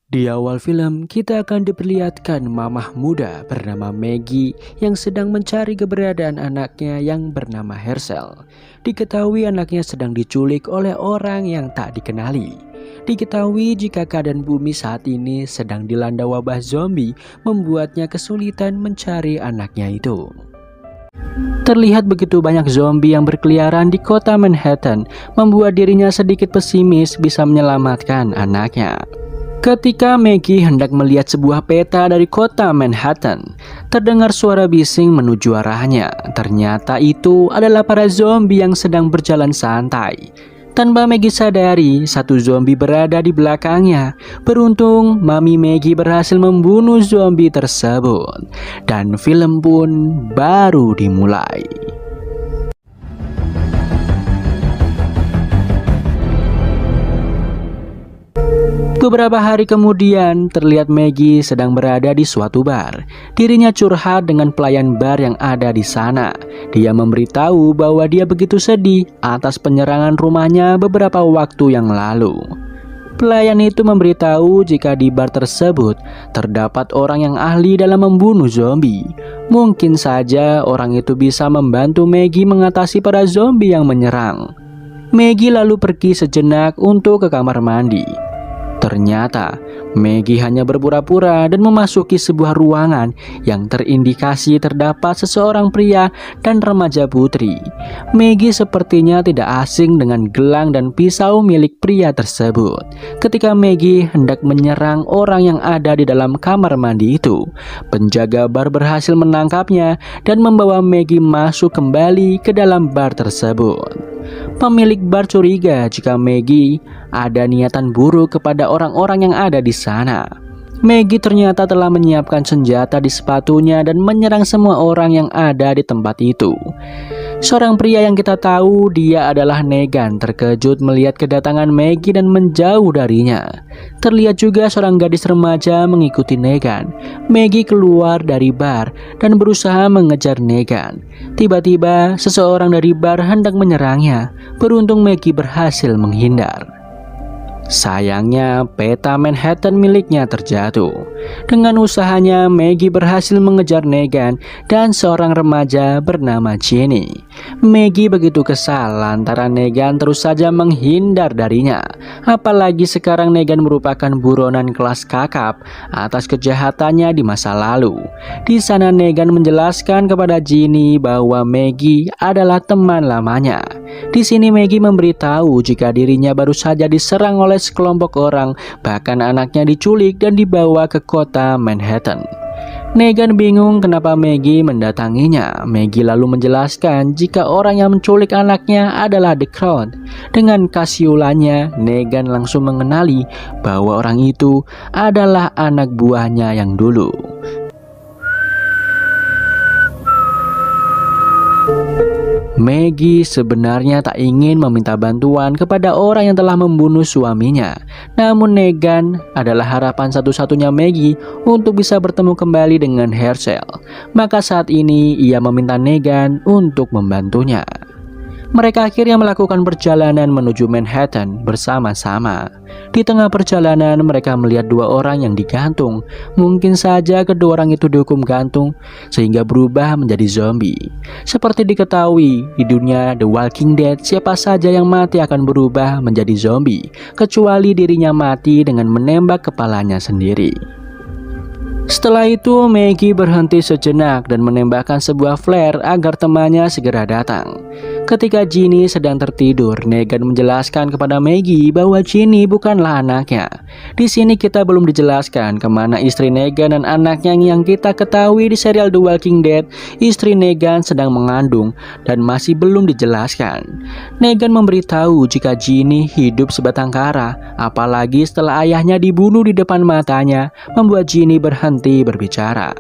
Di awal film, kita akan diperlihatkan mamah muda bernama Maggie yang sedang mencari keberadaan anaknya yang bernama Herschel. Diketahui anaknya sedang diculik oleh orang yang tak dikenali. Diketahui jika keadaan bumi saat ini sedang dilanda wabah zombie membuatnya kesulitan mencari anaknya itu. Terlihat begitu banyak zombie yang berkeliaran di kota Manhattan, membuat dirinya sedikit pesimis bisa menyelamatkan anaknya. Ketika Maggie hendak melihat sebuah peta dari kota Manhattan, terdengar suara bising menuju arahnya. Ternyata itu adalah para zombie yang sedang berjalan santai. Tanpa Maggie sadari, satu zombie berada di belakangnya. Beruntung, Mami Maggie berhasil membunuh zombie tersebut. Dan film pun baru dimulai. Beberapa hari kemudian, terlihat Maggie sedang berada di suatu bar. Dirinya curhat dengan pelayan bar yang ada di sana. Dia memberitahu bahwa dia begitu sedih atas penyerangan rumahnya beberapa waktu yang lalu. Pelayan itu memberitahu jika di bar tersebut terdapat orang yang ahli dalam membunuh zombie. Mungkin saja orang itu bisa membantu Maggie mengatasi para zombie yang menyerang. Maggie lalu pergi sejenak untuk ke kamar mandi. Ternyata Maggie hanya berpura-pura dan memasuki sebuah ruangan yang terindikasi terdapat seseorang pria dan remaja putri. Maggie sepertinya tidak asing dengan gelang dan pisau milik pria tersebut. Ketika Maggie hendak menyerang orang yang ada di dalam kamar mandi itu, penjaga bar berhasil menangkapnya dan membawa Maggie masuk kembali ke dalam bar tersebut. Pemilik bar curiga jika Maggie ada niatan buruk kepada orang-orang yang ada di sana. Maggie ternyata telah menyiapkan senjata di sepatunya dan menyerang semua orang yang ada di tempat itu. Seorang pria yang kita tahu dia adalah Negan terkejut melihat kedatangan Maggie dan menjauh darinya. Terlihat juga seorang gadis remaja mengikuti Negan. Maggie keluar dari bar dan berusaha mengejar Negan. Tiba-tiba seseorang dari bar hendak menyerangnya. Beruntung Maggie berhasil menghindar. Sayangnya peta Manhattan miliknya terjatuh. Dengan usahanya Maggie berhasil mengejar Negan dan seorang remaja bernama Jenny. Maggie begitu kesal lantaran Negan terus saja menghindar darinya. Apalagi sekarang Negan merupakan buronan kelas kakap atas kejahatannya di masa lalu. Di sana Negan menjelaskan kepada Jenny bahwa Maggie adalah teman lamanya. Di sini Maggie memberitahu jika dirinya baru saja diserang oleh sekelompok orang, bahkan anaknya diculik dan dibawa ke kota Manhattan. Negan bingung kenapa Maggie mendatanginya. Maggie lalu menjelaskan jika orang yang menculik anaknya adalah The Crowd. Dengan kasiulannya, Negan langsung mengenali bahwa orang itu adalah anak buahnya yang dulu. Maggie sebenarnya tak ingin meminta bantuan kepada orang yang telah membunuh suaminya. Namun Negan adalah harapan satu-satunya Maggie untuk bisa bertemu kembali dengan Herschel. Maka saat ini ia meminta Negan untuk membantunya. Mereka akhirnya melakukan perjalanan menuju Manhattan bersama-sama. Di tengah perjalanan mereka melihat dua orang yang digantung. Mungkin saja kedua orang itu dihukum gantung sehingga berubah menjadi zombie. Seperti diketahui di dunia The Walking Dead, siapa saja yang mati akan berubah menjadi zombie, kecuali dirinya mati dengan menembak kepalanya sendiri. Setelah itu Maggie berhenti sejenak dan menembakkan sebuah flare agar temannya segera datang. Ketika Jenny sedang tertidur, Negan menjelaskan kepada Maggie bahwa Jenny bukanlah anaknya. Di sini kita belum dijelaskan kemana istri Negan dan anaknya yang kita ketahui di serial The Walking Dead. Istri Negan sedang mengandung dan masih belum dijelaskan. Negan memberitahu jika Jenny hidup sebatang kara, apalagi setelah ayahnya dibunuh di depan matanya, membuat Jenny berhenti berbicara.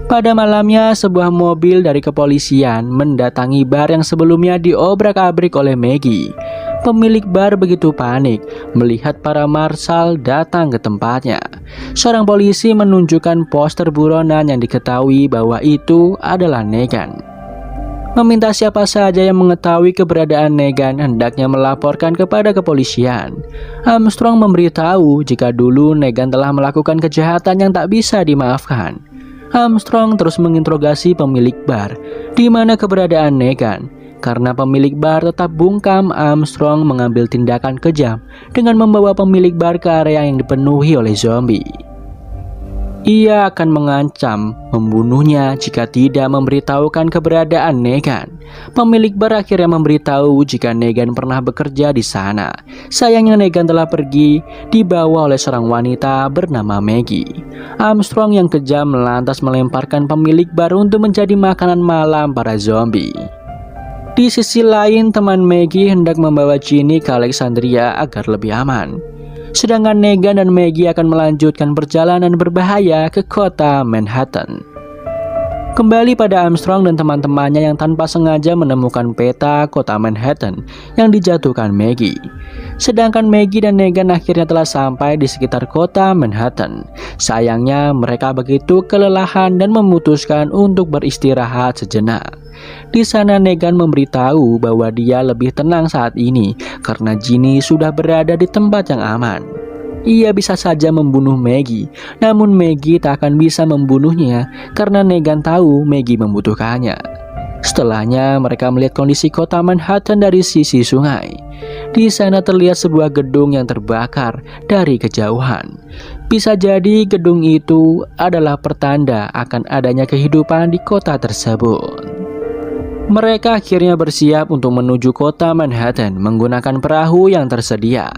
Pada malamnya, sebuah mobil dari kepolisian mendatangi bar yang sebelumnya diobrak-abrik oleh Maggie. Pemilik bar begitu panik melihat para marshal datang ke tempatnya. Seorang polisi menunjukkan poster buronan yang diketahui bahwa itu adalah Negan. meminta siapa saja yang mengetahui keberadaan Negan hendaknya melaporkan kepada kepolisian. Armstrong memberitahu jika dulu Negan telah melakukan kejahatan yang tak bisa dimaafkan. Armstrong terus menginterogasi pemilik bar, di mana keberadaan Negan. Karena pemilik bar tetap bungkam, Armstrong mengambil tindakan kejam dengan membawa pemilik bar ke area yang dipenuhi oleh zombie. Ia akan mengancam membunuhnya jika tidak memberitahukan keberadaan Negan. Pemilik bar akhirnya memberitahu jika Negan pernah bekerja di sana. Sayangnya Negan telah pergi, dibawa oleh seorang wanita bernama Maggie. Armstrong yang kejam lantas melemparkan pemilik bar untuk menjadi makanan malam para zombie. Di sisi lain, teman Maggie hendak membawa Ginny ke Alexandria agar lebih aman. Sedangkan Negan dan Maggie akan melanjutkan perjalanan berbahaya ke kota Manhattan. Kembali pada Armstrong dan teman-temannya yang tanpa sengaja menemukan peta kota Manhattan yang dijatuhkan Maggie. Sedangkan Maggie dan Negan akhirnya telah sampai di sekitar kota Manhattan. Sayangnya mereka begitu kelelahan dan memutuskan untuk beristirahat sejenak. Di sana Negan memberitahu bahwa dia lebih tenang saat ini karena Ginny sudah berada di tempat yang aman. Ia bisa saja membunuh Maggie, namun Maggie tak akan bisa membunuhnya karena Negan tahu Maggie membutuhkannya. Setelahnya mereka melihat kondisi kota Manhattan dari sisi sungai. Di sana terlihat sebuah gedung yang terbakar dari kejauhan. Bisa jadi gedung itu adalah pertanda akan adanya kehidupan di kota tersebut. Mereka akhirnya bersiap untuk menuju kota Manhattan menggunakan perahu yang tersedia.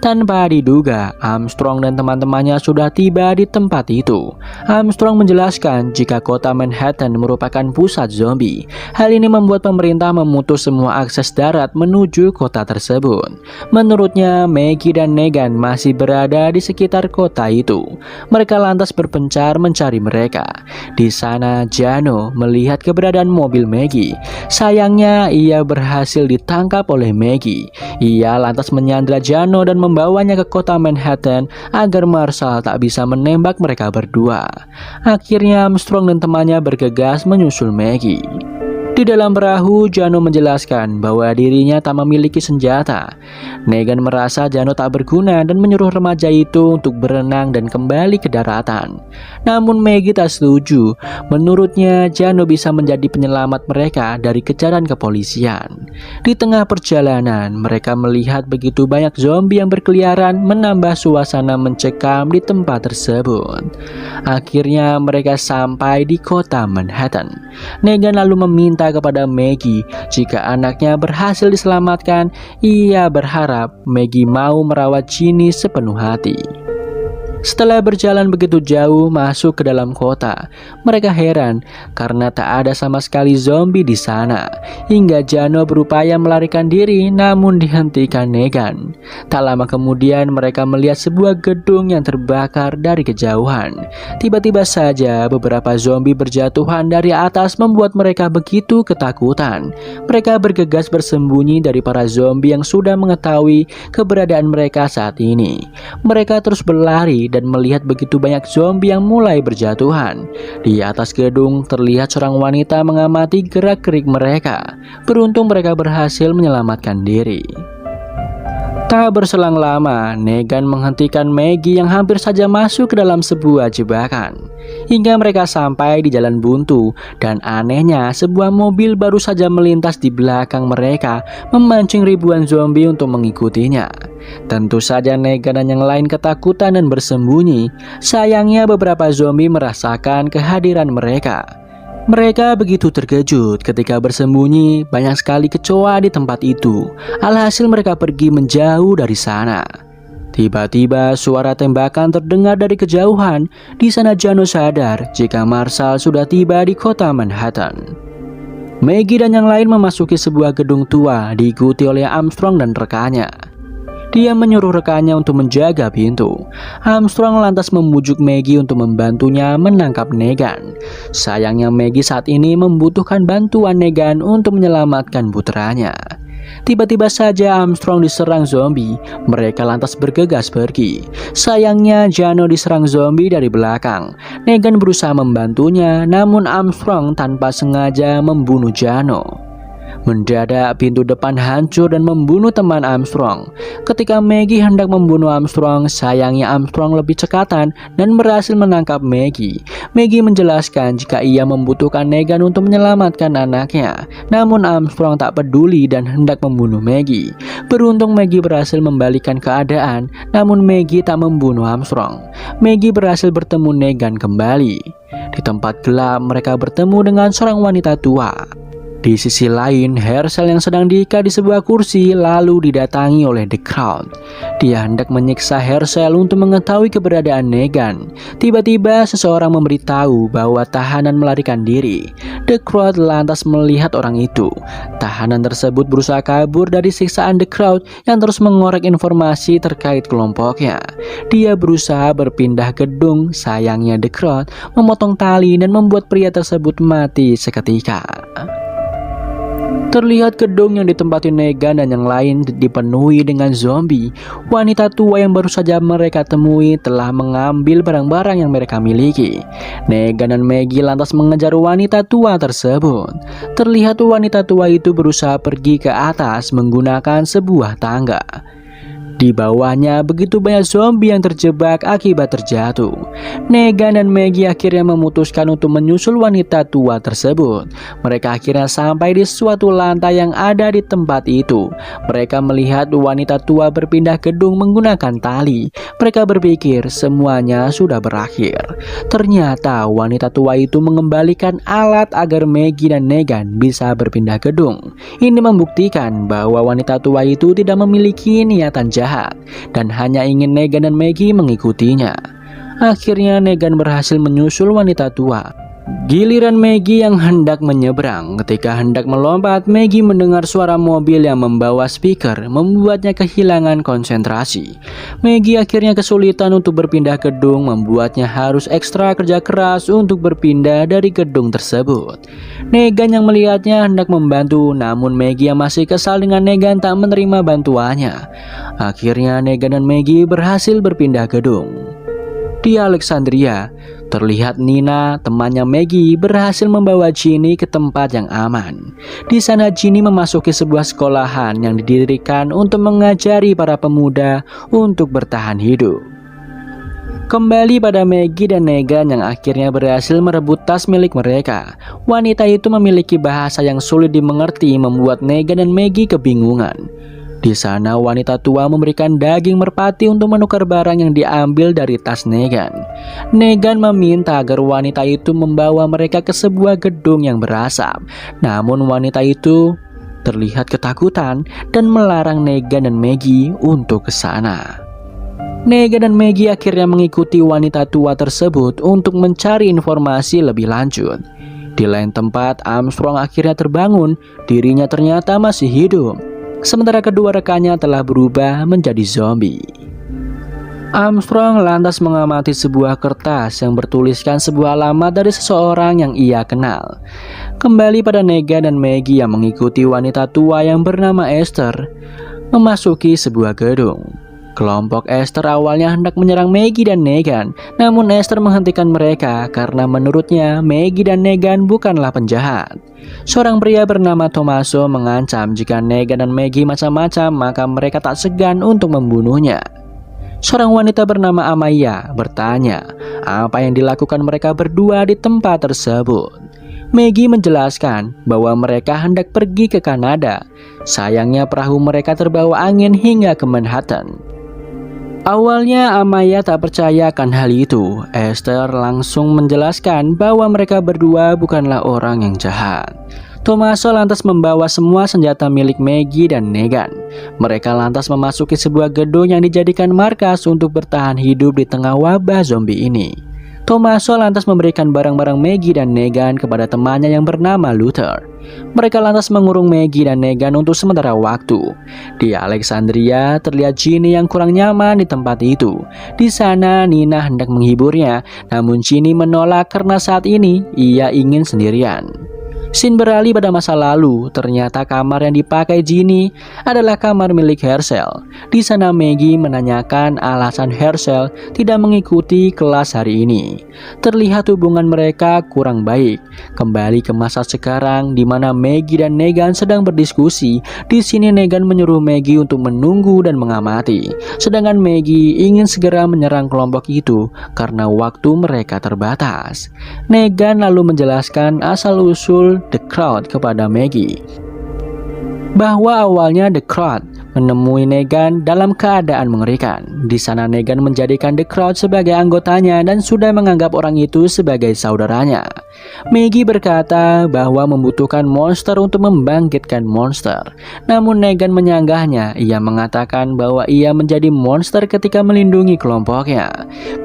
Tanpa diduga, Armstrong dan teman-temannya sudah tiba di tempat itu. Armstrong menjelaskan jika kota Manhattan merupakan pusat zombie. Hal ini membuat pemerintah memutus semua akses darat menuju kota tersebut. Menurutnya, Maggie dan Negan masih berada di sekitar kota itu. Mereka lantas berpencar mencari mereka. Di sana, Jano melihat keberadaan mobil Maggie. Sayangnya ia berhasil ditangkap oleh Maggie. Ia lantas menyandra Jano dan membawanya ke kota Manhattan agar Marshall tak bisa menembak mereka berdua. Akhirnya Armstrong dan temannya bergegas menyusul Maggie. Di dalam perahu, Jano menjelaskan bahwa dirinya tak memiliki senjata. Negan merasa Jano tak berguna dan menyuruh remaja itu untuk berenang dan kembali ke daratan. Namun Maggie tak setuju. Menurutnya, Jano bisa menjadi penyelamat mereka dari kejaran kepolisian. Di tengah perjalanan, mereka melihat begitu banyak zombie yang berkeliaran, menambah suasana mencekam di tempat tersebut. Akhirnya mereka sampai di kota Manhattan. Negan lalu meminta kepada Maggie jika anaknya berhasil diselamatkan. Ia berharap Maggie mau merawat Ginny sepenuh hati. Setelah berjalan begitu jauh masuk ke dalam kota, mereka heran karena tak ada sama sekali zombie di sana. Hingga Jano berupaya melarikan diri namun dihentikan Negan. Tak lama kemudian mereka melihat sebuah gedung yang terbakar dari kejauhan. Tiba-tiba saja beberapa zombie berjatuhan dari atas membuat mereka begitu ketakutan. Mereka bergegas bersembunyi dari para zombie yang sudah mengetahui keberadaan mereka saat ini. Mereka terus berlari dan melihat begitu banyak zombie yang mulai berjatuhan. Di atas gedung terlihat seorang wanita mengamati gerak-gerik mereka. Beruntung mereka berhasil menyelamatkan diri. Tak berselang lama, Negan menghentikan Maggie yang hampir saja masuk ke dalam sebuah jebakan. Hingga mereka sampai di jalan buntu, dan anehnya sebuah mobil baru saja melintas di belakang mereka, memancing ribuan zombie untuk mengikutinya. Tentu saja Negan dan yang lain ketakutan dan bersembunyi. Sayangnya beberapa zombie merasakan kehadiran mereka. Mereka begitu terkejut ketika bersembunyi, banyak sekali kecoa di tempat itu. Alhasil mereka pergi menjauh dari sana. Tiba-tiba suara tembakan terdengar dari kejauhan. Di sana Jano sadar jika Marshall sudah tiba di kota Manhattan. Maggie dan yang lain memasuki sebuah gedung tua diikuti oleh Armstrong dan rekannya. Dia menyuruh rekannya untuk menjaga pintu. Armstrong lantas membujuk Maggie untuk membantunya menangkap Negan. Sayangnya Maggie saat ini membutuhkan bantuan Negan untuk menyelamatkan putranya. Tiba-tiba saja Armstrong diserang zombie. Mereka lantas bergegas pergi. Sayangnya Jano diserang zombie dari belakang. Negan berusaha membantunya, namun Armstrong tanpa sengaja membunuh Jano. Mendadak pintu depan hancur dan membunuh teman Armstrong. Ketika Maggie hendak membunuh Armstrong, sayangnya Armstrong lebih cekatan dan berhasil menangkap Maggie. Maggie menjelaskan jika ia membutuhkan Negan untuk menyelamatkan anaknya. Namun Armstrong tak peduli dan hendak membunuh Maggie. Beruntung Maggie berhasil membalikan keadaan, namun Maggie tak membunuh Armstrong. Maggie berhasil bertemu Negan kembali. Di tempat gelap mereka bertemu dengan seorang wanita tua. Di sisi lain, Hershel yang sedang diikat di sebuah kursi lalu didatangi oleh The Crowd. Dia hendak menyiksa Hershel untuk mengetahui keberadaan Negan. Tiba-tiba seseorang memberitahu bahwa tahanan melarikan diri. The Crowd lantas melihat orang itu. Tahanan tersebut berusaha kabur dari siksaan The Crowd yang terus mengorek informasi terkait kelompoknya. Dia berusaha berpindah gedung, sayangnya The Crowd memotong tali dan membuat pria tersebut mati seketika. Terlihat gedung yang ditempati Negan dan yang lain dipenuhi dengan zombie. Wanita tua yang baru saja mereka temui telah mengambil barang-barang yang mereka miliki. Negan dan Maggie lantas mengejar wanita tua tersebut. Terlihat wanita tua itu berusaha pergi ke atas menggunakan sebuah tangga. Di bawahnya begitu banyak zombie yang terjebak akibat terjatuh. Negan dan Maggie akhirnya memutuskan untuk menyusul wanita tua tersebut. Mereka akhirnya sampai di suatu lantai yang ada di tempat itu. Mereka melihat wanita tua berpindah gedung menggunakan tali. Mereka berpikir semuanya sudah berakhir. Ternyata wanita tua itu mengembalikan alat agar Maggie dan Negan bisa berpindah gedung. Ini membuktikan bahwa wanita tua itu tidak memiliki niatan jahat dan hanya ingin Negan dan Maggie mengikutinya. Akhirnya Negan berhasil menyusul wanita tua. Giliran Maggie yang hendak menyeberang. Ketika hendak melompat, Maggie mendengar suara mobil yang membawa speaker, membuatnya kehilangan konsentrasi. Maggie akhirnya kesulitan untuk berpindah gedung, membuatnya harus ekstra kerja keras untuk berpindah dari gedung tersebut. Negan yang melihatnya hendak membantu, namun Maggie yang masih kesal dengan Negan tak menerima bantuannya. Akhirnya Negan dan Maggie berhasil berpindah gedung. Di Alexandria, terlihat Nina, temannya Maggie, berhasil membawa Ginny ke tempat yang aman. Di sana Ginny memasuki sebuah sekolahan yang didirikan untuk mengajari para pemuda untuk bertahan hidup. Kembali pada Maggie dan Negan yang akhirnya berhasil merebut tas milik mereka. Wanita itu memiliki bahasa yang sulit dimengerti membuat Negan dan Maggie kebingungan. Di sana wanita tua memberikan daging merpati untuk menukar barang yang diambil dari tas Negan. Negan meminta agar wanita itu membawa mereka ke sebuah gedung yang berasap. Namun wanita itu terlihat ketakutan dan melarang Negan dan Maggie untuk ke sana. Negan dan Maggie akhirnya mengikuti wanita tua tersebut untuk mencari informasi lebih lanjut. Di lain tempat, Armstrong akhirnya terbangun, dirinya ternyata masih hidup. Sementara kedua rekannya telah berubah menjadi zombie. Armstrong lantas mengamati sebuah kertas yang bertuliskan sebuah alamat dari seseorang yang ia kenal. Kembali pada Negan dan Maggie yang mengikuti wanita tua yang bernama Esther memasuki sebuah gedung. Kelompok Esther awalnya hendak menyerang Maggie dan Negan, namun Esther menghentikan mereka karena menurutnya Maggie dan Negan bukanlah penjahat. Seorang pria bernama Tommaso mengancam jika Negan dan Maggie macam-macam maka mereka tak segan untuk membunuhnya. Seorang wanita bernama Amaya bertanya apa yang dilakukan mereka berdua di tempat tersebut. Maggie menjelaskan bahwa mereka hendak pergi ke Kanada. Sayangnya perahu mereka terbawa angin hingga ke Manhattan. Awalnya Amaya tak percaya akan hal itu. Esther langsung menjelaskan bahwa mereka berdua bukanlah orang yang jahat. Tommaso lantas membawa semua senjata milik Maggie dan Negan. Mereka lantas memasuki sebuah gedung yang dijadikan markas untuk bertahan hidup di tengah wabah zombie ini. Tommaso lantas memberikan barang-barang Maggie dan Negan kepada temannya yang bernama Luther. Mereka lantas mengurung Maggie dan Negan untuk sementara waktu. Di Alexandria terlihat Ginny yang kurang nyaman di tempat itu. Di sana Nina hendak menghiburnya, namun Ginny menolak karena saat ini ia ingin sendirian. Scene beralih pada masa lalu. Ternyata kamar yang dipakai Ginny adalah kamar milik Herschel. Di sana Maggie menanyakan alasan Herschel tidak mengikuti kelas hari ini. Terlihat hubungan mereka kurang baik. Kembali ke masa sekarang di mana Maggie dan Negan sedang berdiskusi. Di sini Negan menyuruh Maggie untuk menunggu dan mengamati. Sedangkan Maggie ingin segera menyerang kelompok itu karena waktu mereka terbatas. Negan lalu menjelaskan asal-usul The Crowd kepada Maggie, bahwa awalnya The Crowd menemui Negan dalam keadaan mengerikan. Di sana Negan menjadikan The Crowd sebagai anggotanya dan sudah menganggap orang itu sebagai saudaranya. Maggie berkata bahwa membutuhkan monster untuk membangkitkan monster. Namun Negan menyanggahnya. Ia mengatakan bahwa ia menjadi monster ketika melindungi kelompoknya.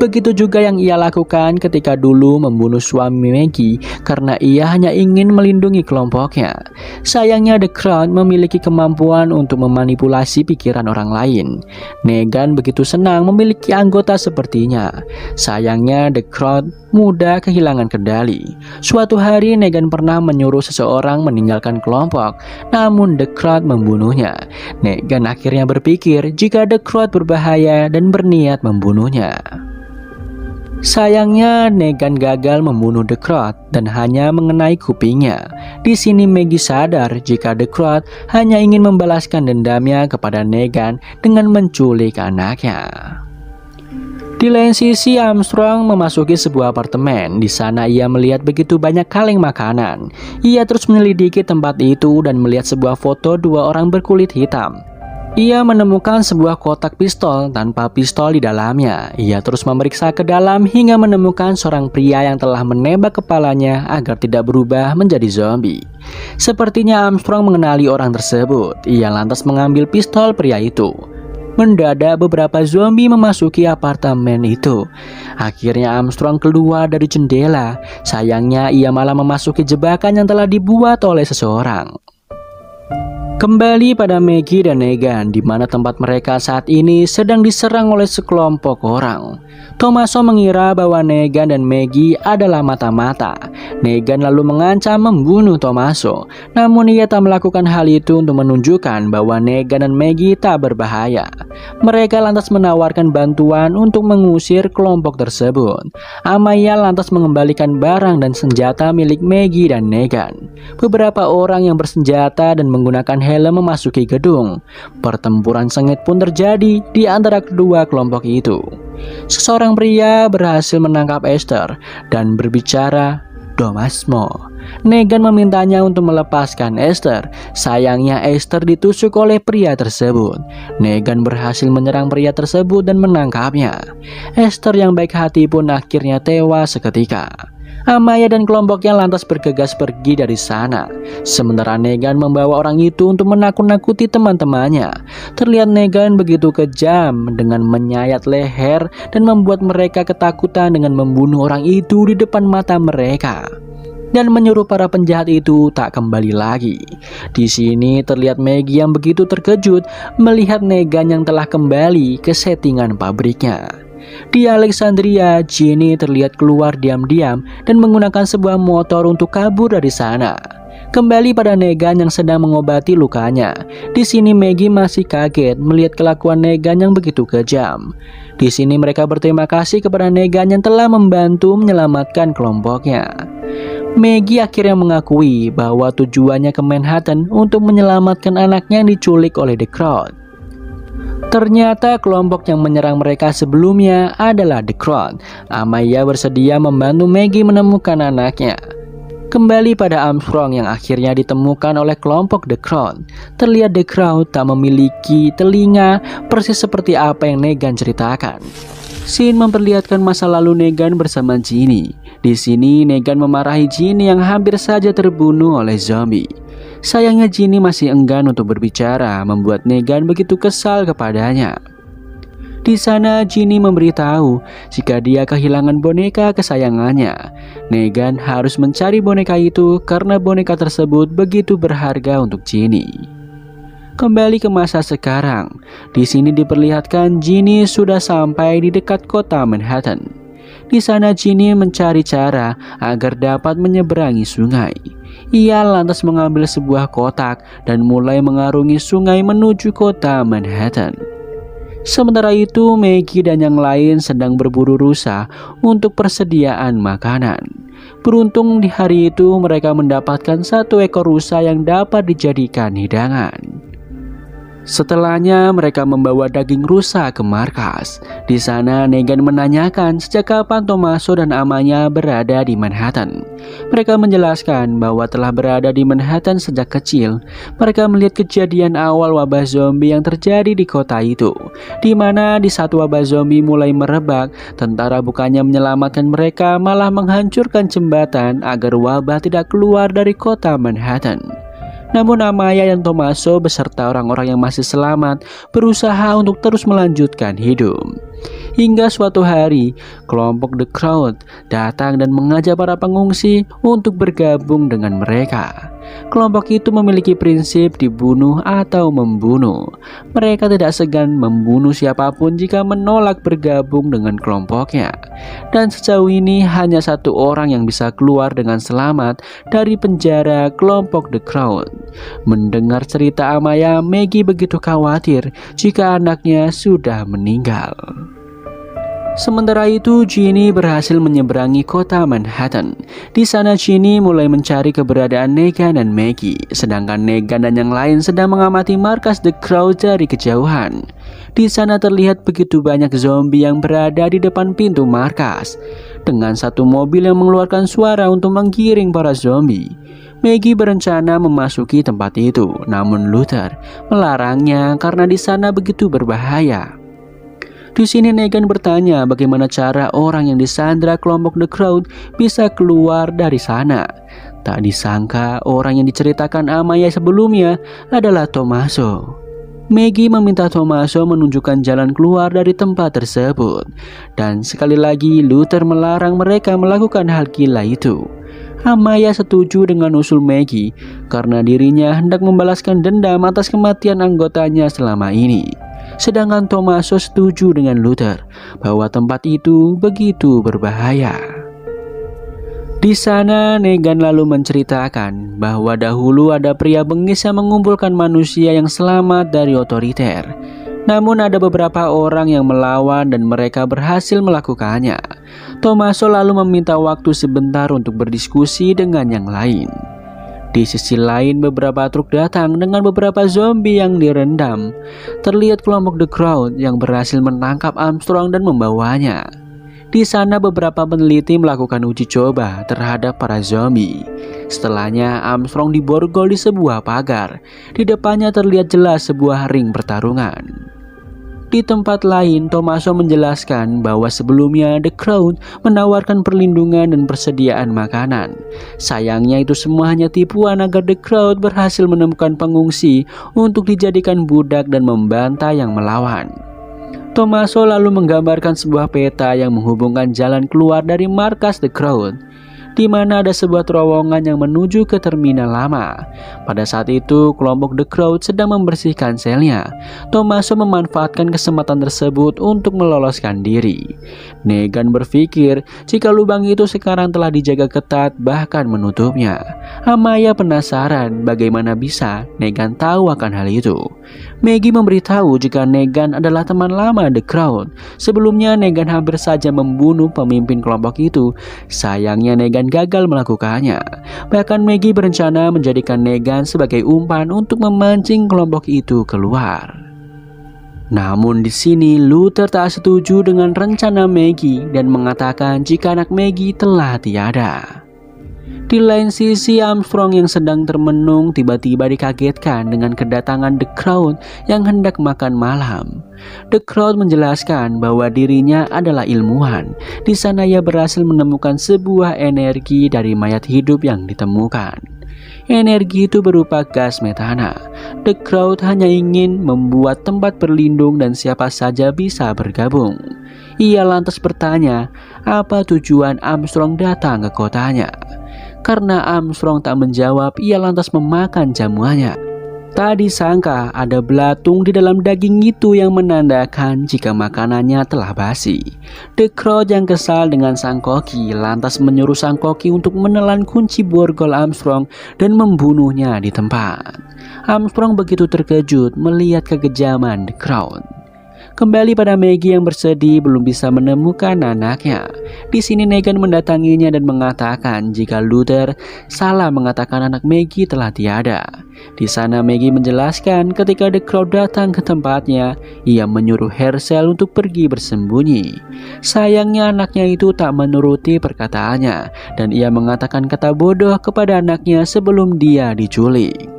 Begitu juga yang ia lakukan ketika dulu membunuh suami Maggie karena ia hanya ingin melindungi kelompoknya. Sayangnya The Crowd memiliki kemampuan untuk memanipulasi pikiran orang lain. Negan begitu senang memiliki anggota sepertinya. Sayangnya The Crowd mudah kehilangan kendali. Suatu hari Negan pernah menyuruh seseorang meninggalkan kelompok, namun The Crowd membunuhnya. Negan akhirnya berpikir jika The Crowd berbahaya dan berniat membunuhnya. Sayangnya Negan gagal membunuh The Crowd dan hanya mengenai kupingnya. Di sini Maggie sadar jika The Crowd hanya ingin membalaskan dendamnya kepada Negan dengan menculik anaknya. Di lain sisi, Armstrong memasuki sebuah apartemen. Di sana ia melihat begitu banyak kaleng makanan. Ia terus menyelidiki tempat itu dan melihat sebuah foto dua orang berkulit hitam. Ia menemukan sebuah kotak pistol tanpa pistol di dalamnya. Ia terus memeriksa ke dalam hingga menemukan seorang pria yang telah menembak kepalanya agar tidak berubah menjadi zombie. Sepertinya Armstrong mengenali orang tersebut. Ia lantas mengambil pistol pria itu. Mendadak beberapa zombie memasuki apartemen itu. Akhirnya Armstrong keluar dari jendela. Sayangnya ia malah memasuki jebakan yang telah dibuat oleh seseorang. Kembali pada Maggie dan Negan, di mana tempat mereka saat ini sedang diserang oleh sekelompok orang. Tommaso mengira bahwa Negan dan Maggie adalah mata-mata. Negan lalu mengancam membunuh Tommaso. Namun ia tak melakukan hal itu untuk menunjukkan bahwa Negan dan Maggie tak berbahaya. Mereka lantas menawarkan bantuan untuk mengusir kelompok tersebut. Amaya lantas mengembalikan barang dan senjata milik Maggie dan Negan. Beberapa orang yang bersenjata dan menggunakan helm memasuki gedung. Pertempuran sengit pun terjadi di antara kedua kelompok itu. Seseorang pria berhasil menangkap Esther dan berbicara Tommaso. Negan memintanya untuk melepaskan Esther. Sayangnya Esther ditusuk oleh pria tersebut. Negan berhasil menyerang pria tersebut dan menangkapnya. Esther yang baik hati pun akhirnya tewas seketika. Amaya dan kelompoknya lantas bergegas pergi dari sana. Sementara Negan membawa orang itu untuk menakut-nakuti teman-temannya. Terlihat Negan begitu kejam dengan menyayat leher dan membuat mereka ketakutan dengan membunuh orang itu di depan mata mereka. Dan menyuruh para penjahat itu tak kembali lagi. Di sini terlihat Maggie yang begitu terkejut melihat Negan yang telah kembali ke settingan pabriknya. Di Alexandria, Ginny terlihat keluar diam-diam dan menggunakan sebuah motor untuk kabur dari sana. Kembali pada Negan yang sedang mengobati lukanya. Di sini Maggie masih kaget melihat kelakuan Negan yang begitu kejam. Di sini mereka berterima kasih kepada Negan yang telah membantu menyelamatkan kelompoknya. Maggie akhirnya mengakui bahwa tujuannya ke Manhattan untuk menyelamatkan anaknya yang diculik oleh The Crowd. Ternyata kelompok yang menyerang mereka sebelumnya adalah The Crowd. Amaya bersedia membantu Maggie menemukan anaknya. Kembali pada Armstrong yang akhirnya ditemukan oleh kelompok The Crowd. Terlihat The Crowd tak memiliki telinga persis seperti apa yang Negan ceritakan. Scene memperlihatkan masa lalu Negan bersama Ginny. Di sini Negan memarahi Ginny yang hampir saja terbunuh oleh zombie. Sayangnya Ginny masih enggan untuk berbicara, membuat Negan begitu kesal kepadanya. Di sana Ginny memberitahu jika dia kehilangan boneka kesayangannya. Negan harus mencari boneka itu karena boneka tersebut begitu berharga untuk Ginny. Kembali ke masa sekarang. Di sini diperlihatkan Ginny sudah sampai di dekat kota Manhattan. Di sana Ginny mencari cara agar dapat menyeberangi sungai. Ia lantas mengambil sebuah kotak dan mulai mengarungi sungai menuju kota Manhattan. Sementara itu, Maggie dan yang lain sedang berburu rusa untuk persediaan makanan. Beruntung di hari itu mereka mendapatkan satu ekor rusa yang dapat dijadikan hidangan. Setelahnya mereka membawa daging rusa ke markas. Di sana Negan menanyakan sejak kapan Tommaso dan Amaya berada di Manhattan. Mereka menjelaskan bahwa telah berada di Manhattan sejak kecil. Mereka melihat kejadian awal wabah zombie yang terjadi di kota itu, di mana di saat wabah zombie mulai merebak, tentara bukannya menyelamatkan mereka, malah menghancurkan jembatan agar wabah tidak keluar dari kota Manhattan. Namun Amaya dan Tommaso beserta orang-orang yang masih selamat berusaha untuk terus melanjutkan hidup. Hingga suatu hari, kelompok The Crowd datang dan mengajak para pengungsi untuk bergabung dengan mereka. Kelompok itu memiliki prinsip dibunuh atau membunuh. Mereka tidak segan membunuh siapapun jika menolak bergabung dengan kelompoknya. Dan sejauh ini hanya satu orang yang bisa keluar dengan selamat dari penjara kelompok The Crowd. Mendengar cerita Amaya, Maggie begitu khawatir jika anaknya sudah meninggal. Sementara itu, Ginny berhasil menyeberangi kota Manhattan. Di sana Ginny mulai mencari keberadaan Negan dan Maggie, sedangkan Negan dan yang lain sedang mengamati markas The Crowd dari kejauhan. Di sana terlihat begitu banyak zombie yang berada di depan pintu markas, dengan satu mobil yang mengeluarkan suara untuk menggiring para zombie. Maggie berencana memasuki tempat itu, namun Luther melarangnya karena di sana begitu berbahaya. Di sini Negan bertanya bagaimana cara orang yang disandra kelompok The Crowd bisa keluar dari sana. Tak disangka orang yang diceritakan Amaya sebelumnya adalah Tommaso. Maggie meminta Tommaso menunjukkan jalan keluar dari tempat tersebut. Dan sekali lagi Luther melarang mereka melakukan hal gila itu. Amaya setuju dengan usul Maggie karena dirinya hendak membalaskan dendam atas kematian anggotanya selama ini. Sedangkan Tommaso setuju dengan Luther bahwa tempat itu begitu berbahaya. Di sana Negan lalu menceritakan bahwa dahulu ada pria bengis yang mengumpulkan manusia yang selamat dari otoriter. Namun ada beberapa orang yang melawan dan mereka berhasil melakukannya. Tommaso lalu meminta waktu sebentar untuk berdiskusi dengan yang lain. Di sisi lain beberapa truk datang dengan beberapa zombie yang direndam. Terlihat kelompok The Crowd yang berhasil menangkap Armstrong dan membawanya. Di sana beberapa peneliti melakukan uji coba terhadap para zombie. Setelahnya Armstrong diborgol di sebuah pagar. Di depannya terlihat jelas sebuah ring pertarungan. Di tempat lain, Tommaso menjelaskan bahwa sebelumnya The Crowd menawarkan perlindungan dan persediaan makanan. Sayangnya itu semua hanya tipuan agar The Crowd berhasil menemukan pengungsi untuk dijadikan budak dan membantai yang melawan. Tommaso lalu menggambarkan sebuah peta yang menghubungkan jalan keluar dari markas The Crowd, di mana ada sebuah terowongan yang menuju ke terminal lama. Pada saat itu, kelompok The Crowd sedang membersihkan selnya. Tommaso memanfaatkan kesempatan tersebut untuk meloloskan diri. Negan berpikir jika lubang itu sekarang telah dijaga ketat, bahkan menutupnya. Amaya penasaran bagaimana bisa Negan tahu akan hal itu. Maggie memberitahu jika Negan adalah teman lama The Crowd. Sebelumnya Negan hampir saja membunuh pemimpin kelompok itu. Sayangnya Negan gagal melakukannya. Bahkan Maggie berencana menjadikan Negan sebagai umpan untuk memancing kelompok itu keluar. Namun di sini Luther tak setuju dengan rencana Maggie dan mengatakan jika anak Maggie telah tiada. Di lain sisi, Armstrong yang sedang termenung tiba-tiba dikagetkan dengan kedatangan The Crowd yang hendak makan malam. The Crowd menjelaskan bahwa dirinya adalah ilmuwan. Di sana ia berhasil menemukan sebuah energi dari mayat hidup yang ditemukan. Energi itu berupa gas metana. The Crowd hanya ingin membuat tempat berlindung dan siapa saja bisa bergabung. Ia lantas bertanya apa tujuan Armstrong datang ke kotanya. Karena Armstrong tak menjawab, ia lantas memakan jamuannya. Tak disangka ada belatung di dalam daging itu yang menandakan jika makanannya telah basi. The Crowd yang kesal dengan sang koki lantas menyuruh sang koki untuk menelan kunci borgol Armstrong dan membunuhnya di tempat. Armstrong begitu terkejut melihat kekejaman The Crowd. Kembali pada Maggie yang bersedih belum bisa menemukan anaknya. Di sini Negan mendatanginya dan mengatakan jika Luther salah mengatakan anak Maggie telah tiada. Di sana Maggie menjelaskan ketika The Crowd datang ke tempatnya, ia menyuruh Herschel untuk pergi bersembunyi. Sayangnya anaknya itu tak menuruti perkataannya dan ia mengatakan kata bodoh kepada anaknya sebelum dia diculik.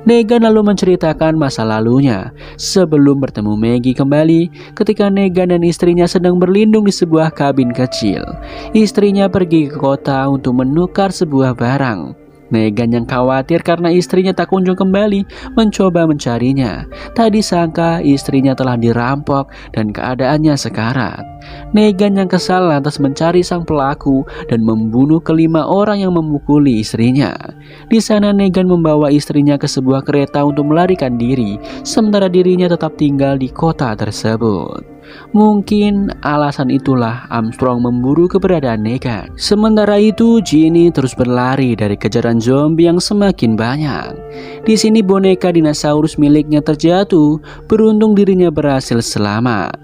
Negan lalu menceritakan masa lalunya sebelum bertemu Maggie kembali ketika Negan dan istrinya sedang berlindung di sebuah kabin kecil. Istrinya pergi ke kota untuk menukar sebuah barang. Negan yang khawatir karena istrinya tak kunjung kembali mencoba mencarinya. Tak disangka istrinya telah dirampok dan keadaannya sekarat. Negan yang kesal lantas mencari sang pelaku dan membunuh kelima orang yang memukuli istrinya. Di sana Negan membawa istrinya ke sebuah kereta untuk melarikan diri, sementara dirinya tetap tinggal di kota tersebut. Mungkin alasan itulah Armstrong memburu keberadaan Negan. Sementara itu Ginny terus berlari dari kejaran zombie yang semakin banyak. Di sini boneka dinosaurus miliknya terjatuh, beruntung dirinya berhasil selamat.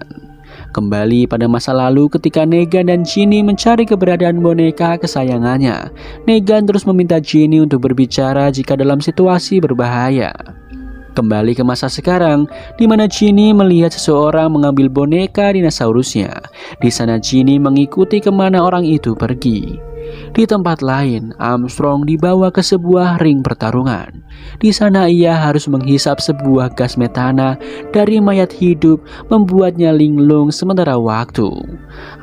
Kembali pada masa lalu ketika Negan dan Ginny mencari keberadaan boneka kesayangannya. Negan terus meminta Ginny untuk berbicara jika dalam situasi berbahaya. Kembali ke masa sekarang, di mana Ginny melihat seseorang mengambil boneka dinosaurusnya. Di sana Ginny mengikuti kemana orang itu pergi. Di tempat lain, Armstrong dibawa ke sebuah ring pertarungan. Di sana ia harus menghisap sebuah gas metana dari mayat hidup, membuatnya linglung sementara waktu.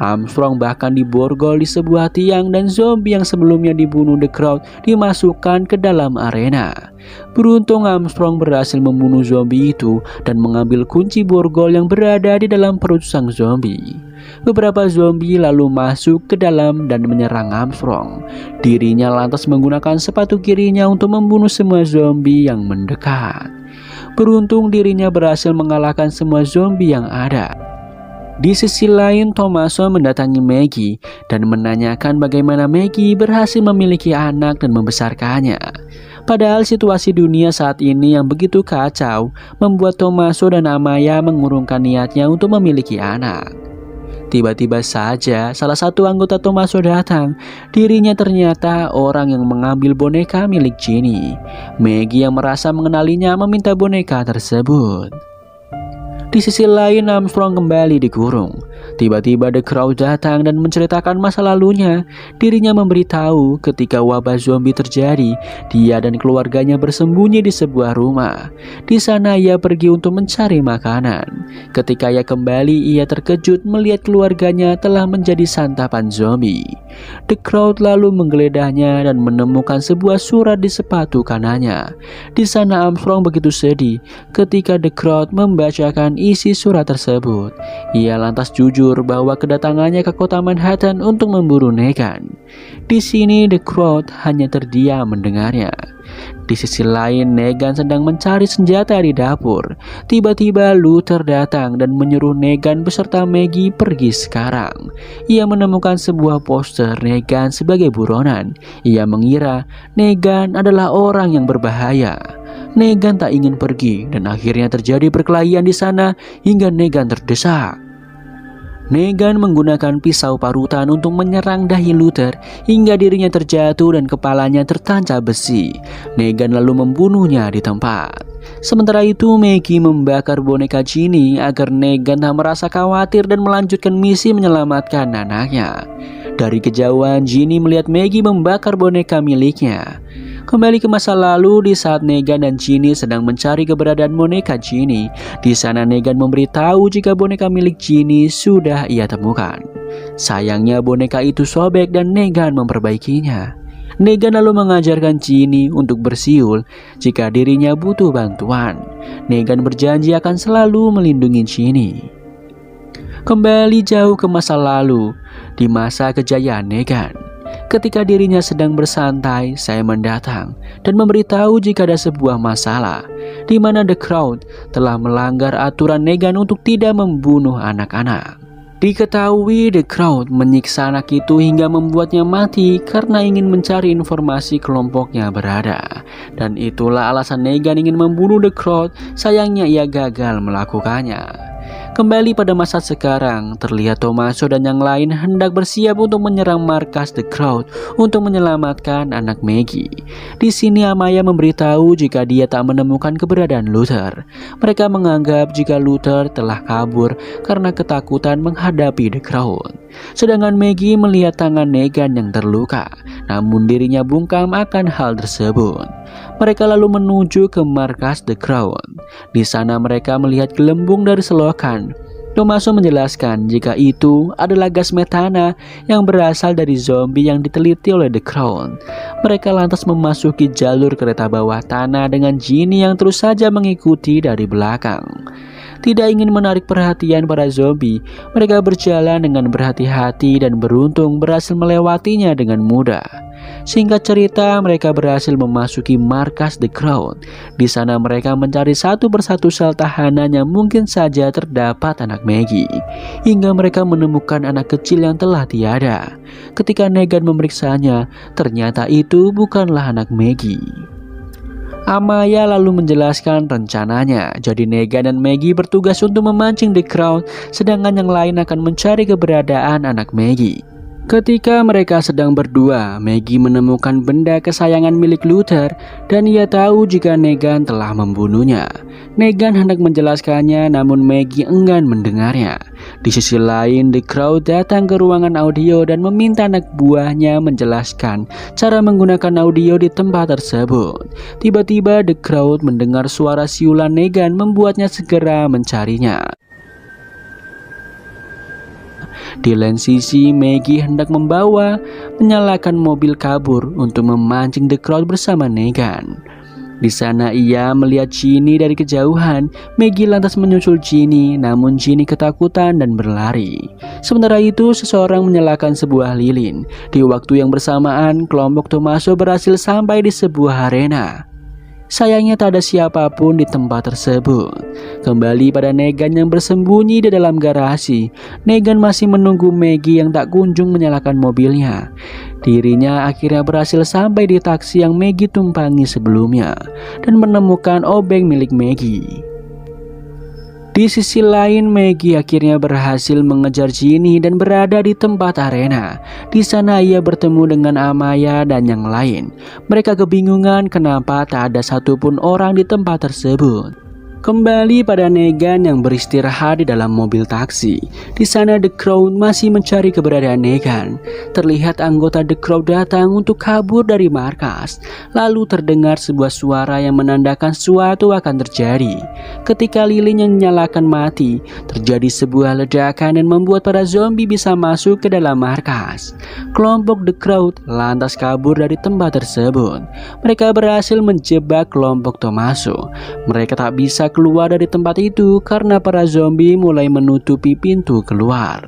Armstrong bahkan diborgol di sebuah tiang dan zombie yang sebelumnya dibunuh The Crowd dimasukkan ke dalam arena. Beruntung Armstrong berhasil membunuh zombie itu dan mengambil kunci borgol yang berada di dalam perut sang zombie. Beberapa zombie lalu masuk ke dalam dan menyerang Armstrong. Dirinya lantas menggunakan sepatu kirinya untuk membunuh semua zombie yang mendekat. Beruntung dirinya berhasil mengalahkan semua zombie yang ada. Di sisi lain, Tommaso mendatangi Maggie dan menanyakan bagaimana Maggie berhasil memiliki anak dan membesarkannya. Padahal situasi dunia saat ini yang begitu kacau membuat Tommaso dan Amaya mengurungkan niatnya untuk memiliki anak. Tiba-tiba saja salah satu anggota Tommaso datang. Dirinya ternyata orang yang mengambil boneka milik Ginny. Maggie yang merasa mengenalinya meminta boneka tersebut. Di sisi lain, Armstrong kembali dikurung. Tiba-tiba The Crowd datang dan menceritakan masa lalunya. Dirinya memberitahu ketika wabah zombie terjadi, dia dan keluarganya bersembunyi di sebuah rumah. Di sana ia pergi untuk mencari makanan. Ketika ia kembali, ia terkejut melihat keluarganya telah menjadi santapan zombie. The Crowd lalu menggeledahnya dan menemukan sebuah surat di sepatu kanannya. Di sana Armstrong begitu sedih ketika The Crowd membacakan isi surat tersebut. Ia lantas jujur bahwa kedatangannya ke kota Manhattan untuk memburu Negan. Di sini The Crowd hanya terdiam mendengarnya. Di sisi lain, Negan sedang mencari senjata di dapur. Tiba-tiba Luther datang dan menyuruh Negan beserta Maggie pergi sekarang. Ia menemukan sebuah poster Negan sebagai buronan. Ia mengira Negan adalah orang yang berbahaya. Negan tak ingin pergi dan akhirnya terjadi perkelahian di sana hingga Negan terdesak. Negan menggunakan pisau parutan untuk menyerang dahi Luther hingga dirinya terjatuh dan kepalanya tertancap besi. Negan lalu membunuhnya di tempat. Sementara itu Maggie membakar boneka Ginny agar Negan tak merasa khawatir dan melanjutkan misi menyelamatkan anaknya. Dari kejauhan Ginny melihat Maggie membakar boneka miliknya. Kembali ke masa lalu di saat Negan dan Ginny sedang mencari keberadaan boneka Ginny. Di sana Negan memberitahu jika boneka milik Ginny sudah ia temukan. Sayangnya boneka itu sobek dan Negan memperbaikinya. Negan lalu mengajarkan Ginny untuk bersiul jika dirinya butuh bantuan. Negan berjanji akan selalu melindungi Ginny. Kembali jauh ke masa lalu, di masa kejayaan Negan. Ketika dirinya sedang bersantai, Simon datang dan memberitahu jika ada sebuah masalah di mana The Crowd telah melanggar aturan Negan untuk tidak membunuh anak-anak. Diketahui The Crowd menyiksa anak itu hingga membuatnya mati karena ingin mencari informasi kelompoknya berada. Dan itulah alasan Negan ingin membunuh The Crowd, sayangnya ia gagal melakukannya. Kembali pada masa sekarang, terlihat Tommaso dan yang lain hendak bersiap untuk menyerang markas The Crowd untuk menyelamatkan anak Maggie. Di sini Amaya memberitahu jika dia tak menemukan keberadaan Luther. Mereka menganggap jika Luther telah kabur karena ketakutan menghadapi The Crowd. Sedangkan Maggie melihat tangan Negan yang terluka, namun dirinya bungkam akan hal tersebut. Mereka lalu menuju ke markas The Crowd. Di sana mereka melihat gelembung dari selokan. Tommaso menjelaskan jika itu adalah gas metana yang berasal dari zombie yang diteliti oleh The Crowd. Mereka lantas memasuki jalur kereta bawah tanah dengan Ginny yang terus saja mengikuti dari belakang. Tidak ingin menarik perhatian para zombie, mereka berjalan dengan berhati-hati dan beruntung berhasil melewatinya dengan mudah. Singkat cerita, mereka berhasil memasuki markas The Crowd. Di sana mereka mencari satu persatu sel tahanan yang mungkin saja terdapat anak Maggie, hingga mereka menemukan anak kecil yang telah tiada. Ketika Negan memeriksanya, ternyata itu bukanlah anak Maggie. Amaya lalu menjelaskan rencananya. Jadi Negan dan Maggie bertugas untuk memancing The Crowd, sedangkan yang lain akan mencari keberadaan anak Maggie. Ketika mereka sedang berdua, Maggie menemukan benda kesayangan milik Luther dan ia tahu jika Negan telah membunuhnya. Negan hendak menjelaskannya, namun Maggie enggan mendengarnya. Di sisi lain, The Crowd datang ke ruangan audio dan meminta anak buahnya menjelaskan cara menggunakan audio di tempat tersebut. Tiba-tiba The Crowd mendengar suara siulan Negan membuatnya segera mencarinya. Di lain sisi, Maggie hendak menyalakan mobil kabur untuk memancing The Crowd bersama Negan. Di sana ia melihat Ginny dari kejauhan. Maggie lantas menyusul Ginny, namun Ginny ketakutan dan berlari. Sementara itu, seseorang menyalakan sebuah lilin. Di waktu yang bersamaan, kelompok Tommaso berhasil sampai di sebuah arena. Sayangnya tak ada siapapun di tempat tersebut. Kembali pada Negan yang bersembunyi di dalam garasi. Negan masih menunggu Maggie yang tak kunjung menyalakan mobilnya. Dirinya akhirnya berhasil sampai di taksi yang Maggie tumpangi sebelumnya dan menemukan obeng milik Maggie. Di sisi lain, Maggie akhirnya berhasil mengejar Ginny dan berada di tempat arena. Di sana ia bertemu dengan Amaya dan yang lain. Mereka kebingungan kenapa tak ada satupun orang di tempat tersebut. Kembali pada Negan yang beristirahat di dalam mobil taksi. Di sana The Crowd masih mencari keberadaan Negan. Terlihat anggota The Crowd datang untuk kabur dari markas. Lalu terdengar sebuah suara yang menandakan sesuatu akan terjadi. Ketika lilin yang dinyalakan mati, terjadi sebuah ledakan dan membuat para zombie bisa masuk ke dalam markas. Kelompok The Crowd lantas kabur dari tempat tersebut. Mereka berhasil menjebak kelompok Tommaso. Mereka tak bisa keluar dari tempat itu karena para zombie mulai menutupi pintu keluar.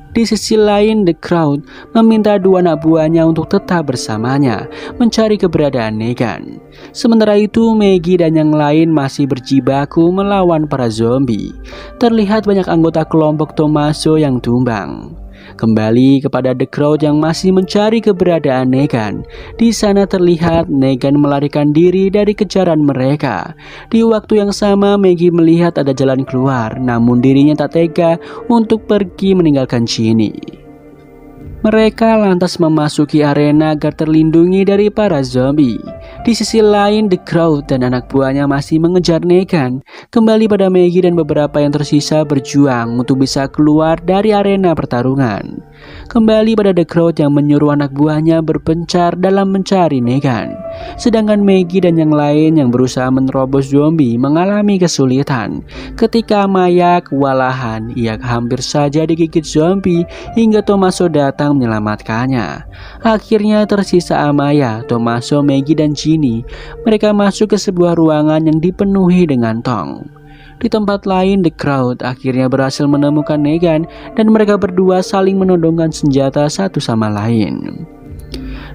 Di sisi lain, The Crowd meminta dua anak buahnya untuk tetap bersamanya, mencari keberadaan Negan. Sementara itu, Maggie dan yang lain masih berjibaku melawan para zombie. Terlihat banyak anggota kelompok Tommaso yang tumbang. Kembali kepada The Crowd yang masih mencari keberadaan Negan. Di sana terlihat Negan melarikan diri dari kejaran mereka. Di waktu yang sama, Maggie melihat ada jalan keluar, namun dirinya tak tega untuk pergi meninggalkan Ginny. Mereka lantas memasuki arena agar terlindungi dari para zombie. Di sisi lain, The Crowd dan anak buahnya masih mengejar Negan. Kembali pada Maggie dan beberapa yang tersisa berjuang untuk bisa keluar dari arena pertarungan. Kembali pada The Crowd yang menyuruh anak buahnya berpencar dalam mencari Negan. Sedangkan Maggie dan yang lain yang berusaha menerobos zombie mengalami kesulitan. Ketika Amaya kewalahan, ia hampir saja digigit zombie hingga Tommaso datang menyelamatkannya. Akhirnya tersisa Amaya, Tommaso, Maggie dan Ginny. Mereka masuk ke sebuah ruangan yang dipenuhi dengan tong. Di tempat lain, The Crowd akhirnya berhasil menemukan Negan dan mereka berdua saling menodongkan senjata satu sama lain.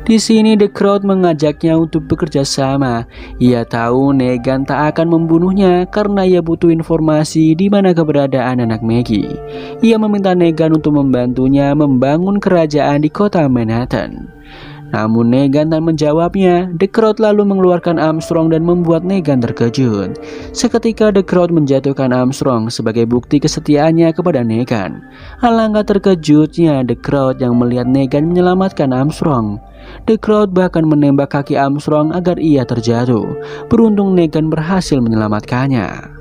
Di sini The Crowd mengajaknya untuk bekerja sama. Ia tahu Negan tak akan membunuhnya karena ia butuh informasi di mana keberadaan anak Maggie. Ia meminta Negan untuk membantunya membangun kerajaan di kota Manhattan. Namun Negan tak menjawabnya. The Crowd lalu mengeluarkan Armstrong dan membuat Negan terkejut. Seketika The Crowd menjatuhkan Armstrong sebagai bukti kesetiaannya kepada Negan. Alangkah terkejutnya The Crowd yang melihat Negan menyelamatkan Armstrong. The Crowd bahkan menembak kaki Armstrong agar ia terjatuh. Beruntung Negan berhasil menyelamatkannya.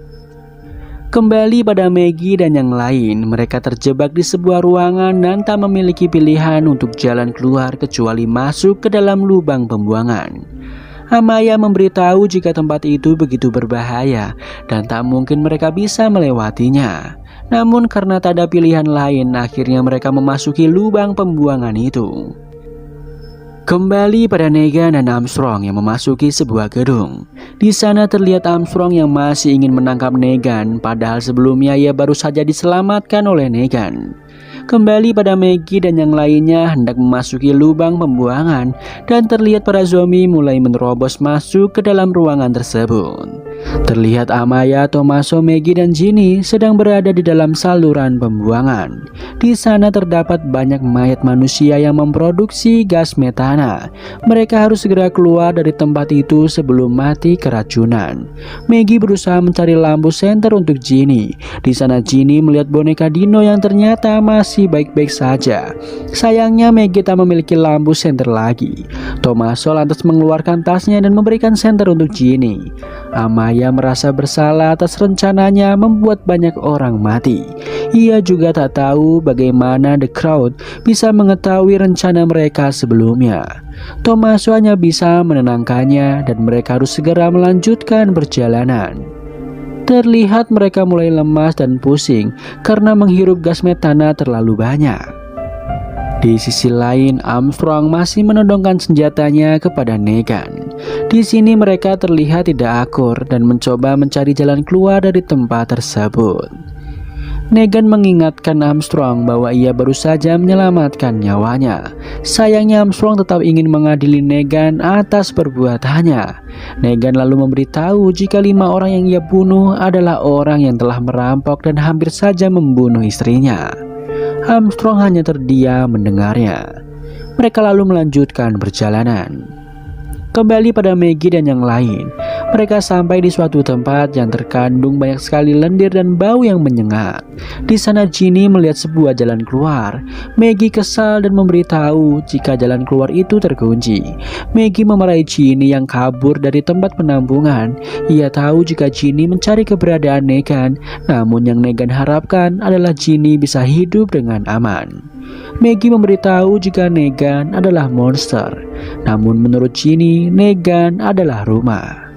Kembali pada Maggie dan yang lain, mereka terjebak di sebuah ruangan dan tak memiliki pilihan untuk jalan keluar kecuali masuk ke dalam lubang pembuangan. Amaya memberitahu jika tempat itu begitu berbahaya dan tak mungkin mereka bisa melewatinya. Namun karena tak ada pilihan lain, akhirnya mereka memasuki lubang pembuangan itu. Kembali pada Negan dan Armstrong yang memasuki sebuah gedung. Di sana terlihat Armstrong yang masih ingin menangkap Negan, padahal sebelumnya ia baru saja diselamatkan oleh Negan. Kembali pada Maggie dan yang lainnya hendak memasuki lubang pembuangan dan terlihat para zombie mulai menerobos masuk ke dalam ruangan tersebut. Terlihat Amaya, Tommaso, Maggie dan Ginny sedang berada di dalam saluran pembuangan. Di sana terdapat banyak mayat manusia yang memproduksi gas metana. Mereka harus segera keluar dari tempat itu sebelum mati keracunan. Maggie berusaha mencari lampu senter untuk Ginny. Di sana Ginny melihat boneka Dino yang ternyata masih baik-baik saja. Sayangnya Maggie tak memiliki lampu senter lagi. Tommaso lantas mengeluarkan tasnya dan memberikan senter untuk Ginny. Amaya merasa bersalah atas rencananya membuat banyak orang mati. Ia juga tak tahu bagaimana The Crowd bisa mengetahui rencana mereka sebelumnya. Tommaso hanya bisa menenangkannya dan mereka harus segera melanjutkan perjalanan. Terlihat mereka mulai lemas dan pusing karena menghirup gas metana terlalu banyak. Di sisi lain, Armstrong masih menodongkan senjatanya kepada Negan. Di sini mereka terlihat tidak akur dan mencoba mencari jalan keluar dari tempat tersebut. Negan mengingatkan Armstrong bahwa ia baru saja menyelamatkan nyawanya. Sayangnya Armstrong tetap ingin mengadili Negan atas perbuatannya. Negan lalu memberitahu jika 5 orang yang ia bunuh adalah orang yang telah merampok dan hampir saja membunuh istrinya. Armstrong hanya terdiam mendengarnya. Mereka lalu melanjutkan perjalanan. Kembali pada Maggie dan yang lain, mereka sampai di suatu tempat yang terkandung banyak sekali lendir dan bau yang menyengat. Di sana Ginny melihat sebuah jalan keluar. Maggie kesal dan memberitahu jika jalan keluar itu terkunci. Maggie memarahi Ginny yang kabur dari tempat penampungan. Ia tahu jika Ginny mencari keberadaan Negan, namun yang Negan harapkan adalah Ginny bisa hidup dengan aman. Maggie memberitahu jika Negan adalah monster, namun menurut Ginny, Negan adalah rumah.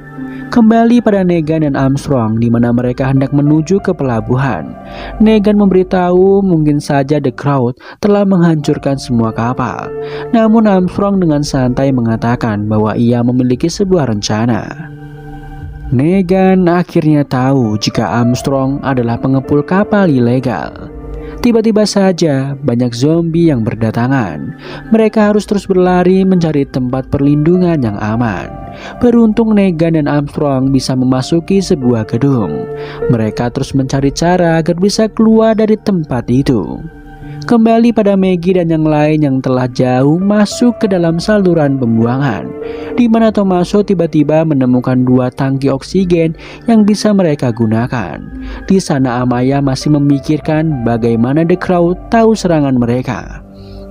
Kembali pada Negan dan Armstrong di mana mereka hendak menuju ke pelabuhan. Negan memberitahu mungkin saja The Crowd telah menghancurkan semua kapal. Namun Armstrong dengan santai mengatakan bahwa ia memiliki sebuah rencana. Negan akhirnya tahu jika Armstrong adalah pengepul kapal ilegal. Tiba-tiba saja banyak zombie yang berdatangan. Mereka harus terus berlari mencari tempat perlindungan yang aman. Beruntung Negan dan Armstrong bisa memasuki sebuah gedung. Mereka terus mencari cara agar bisa keluar dari tempat itu. Kembali pada Maggie dan yang lain yang telah jauh masuk ke dalam saluran pembuangan, di mana Tommaso tiba-tiba menemukan 2 tangki oksigen yang bisa mereka gunakan. Di sana Amaya masih memikirkan bagaimana The Crowd tahu serangan mereka.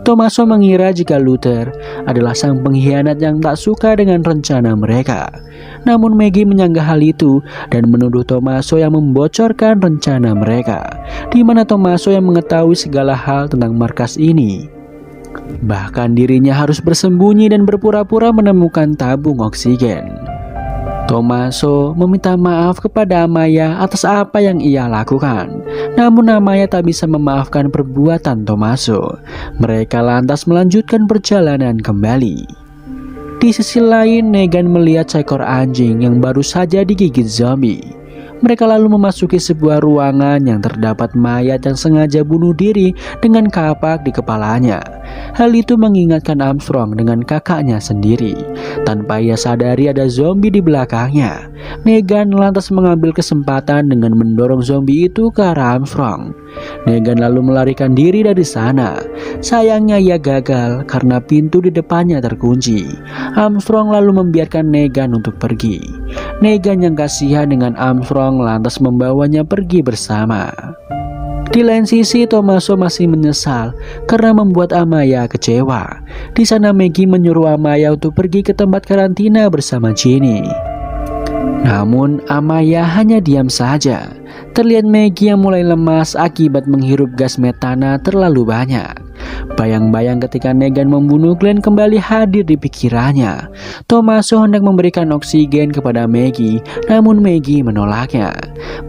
Tommaso mengira jika Luther adalah sang pengkhianat yang tak suka dengan rencana mereka. Namun Maggie menyanggah hal itu dan menuduh Tommaso yang membocorkan rencana mereka, di mana Tommaso yang mengetahui segala hal tentang markas ini. Bahkan dirinya harus bersembunyi dan berpura-pura menemukan tabung oksigen. Tommaso meminta maaf kepada Amaya atas apa yang ia lakukan. Namun Amaya tak bisa memaafkan perbuatan Tommaso. Mereka lantas melanjutkan perjalanan kembali. Di sisi lain, Negan melihat seekor anjing yang baru saja digigit zombie. Mereka lalu memasuki sebuah ruangan yang terdapat mayat yang sengaja bunuh diri dengan kapak di kepalanya. Hal itu mengingatkan Armstrong dengan kakaknya sendiri. Tanpa ia sadari ada zombie di belakangnya. Negan lantas mengambil kesempatan dengan mendorong zombie itu ke arah Armstrong. Negan lalu melarikan diri dari sana. Sayangnya ia gagal karena pintu di depannya terkunci. Armstrong lalu membiarkan Negan untuk pergi. Negan yang kasihan dengan Armstrong lantas membawanya pergi bersama. Di lain sisi, Tommaso masih menyesal karena membuat Amaya kecewa. Di sana Maggie menyuruh Amaya untuk pergi ke tempat karantina bersama Ginny. Namun Amaya hanya diam saja. Terlihat Maggie yang mulai lemas akibat menghirup gas metana terlalu banyak. Bayang-bayang ketika Negan membunuh Glenn kembali hadir di pikirannya. Tommaso hendak memberikan oksigen kepada Maggie, namun Maggie menolaknya.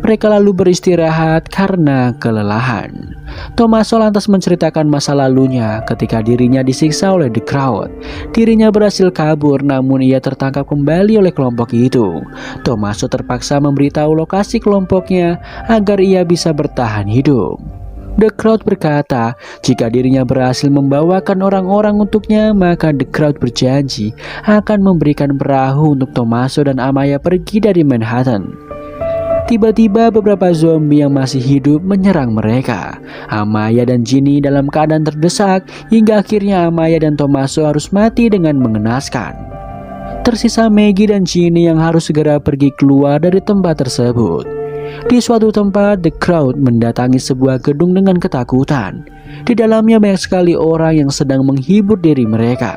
Mereka lalu beristirahat karena kelelahan. Tommaso lantas menceritakan masa lalunya ketika dirinya disiksa oleh The Crowd. Dirinya berhasil kabur, namun ia tertangkap kembali oleh kelompok itu. Tommaso terpaksa memberitahu lokasi kelompoknya agar ia bisa bertahan hidup. The Crowd berkata jika dirinya berhasil membawakan orang-orang untuknya, maka The Crowd berjanji akan memberikan perahu untuk Tommaso dan Amaya pergi dari Manhattan. Tiba-tiba beberapa zombie yang masih hidup menyerang mereka. Amaya dan Ginny dalam keadaan terdesak hingga akhirnya Amaya dan Tommaso harus mati dengan mengenaskan. Tersisa Maggie dan Ginny yang harus segera pergi keluar dari tempat tersebut. Di suatu tempat, The Crowd mendatangi sebuah gedung dengan ketakutan. Di dalamnya banyak sekali orang yang sedang menghibur diri mereka.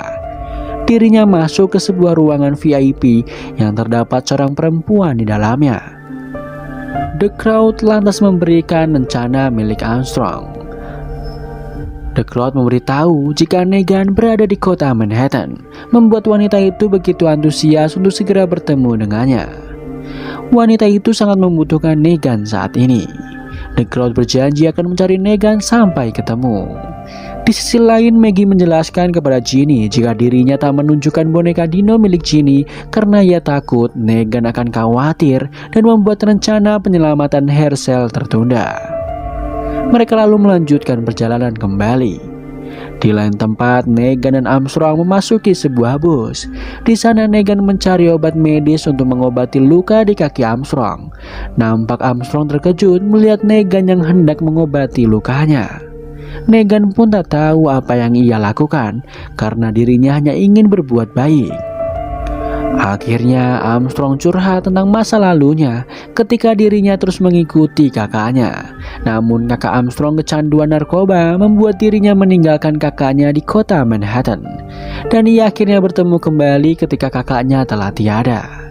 Dirinya masuk ke sebuah ruangan VIP yang terdapat seorang perempuan di dalamnya. The Crowd lantas memberikan rencana milik Armstrong. The Crowd memberitahu jika Negan berada di kota Manhattan, membuat wanita itu begitu antusias untuk segera bertemu dengannya. Wanita itu sangat membutuhkan Negan saat ini. The Crowd berjanji akan mencari Negan sampai ketemu. Di sisi lain, Maggie menjelaskan kepada Ginny jika dirinya tak menunjukkan boneka Dino milik Ginny karena ia takut Negan akan khawatir dan membuat rencana penyelamatan Hershel tertunda. Mereka lalu melanjutkan perjalanan kembali. Di lain tempat, Negan dan Armstrong memasuki sebuah bus. Di sana Negan mencari obat medis untuk mengobati luka di kaki Armstrong. Nampak Armstrong terkejut melihat Negan yang hendak mengobati lukanya. Negan pun tak tahu apa yang ia lakukan karena dirinya hanya ingin berbuat baik. Akhirnya Armstrong curhat tentang masa lalunya ketika dirinya terus mengikuti kakaknya. Namun kakak Armstrong kecanduan narkoba membuat dirinya meninggalkan kakaknya di kota Manhattan. Dan ia akhirnya bertemu kembali ketika kakaknya telah tiada.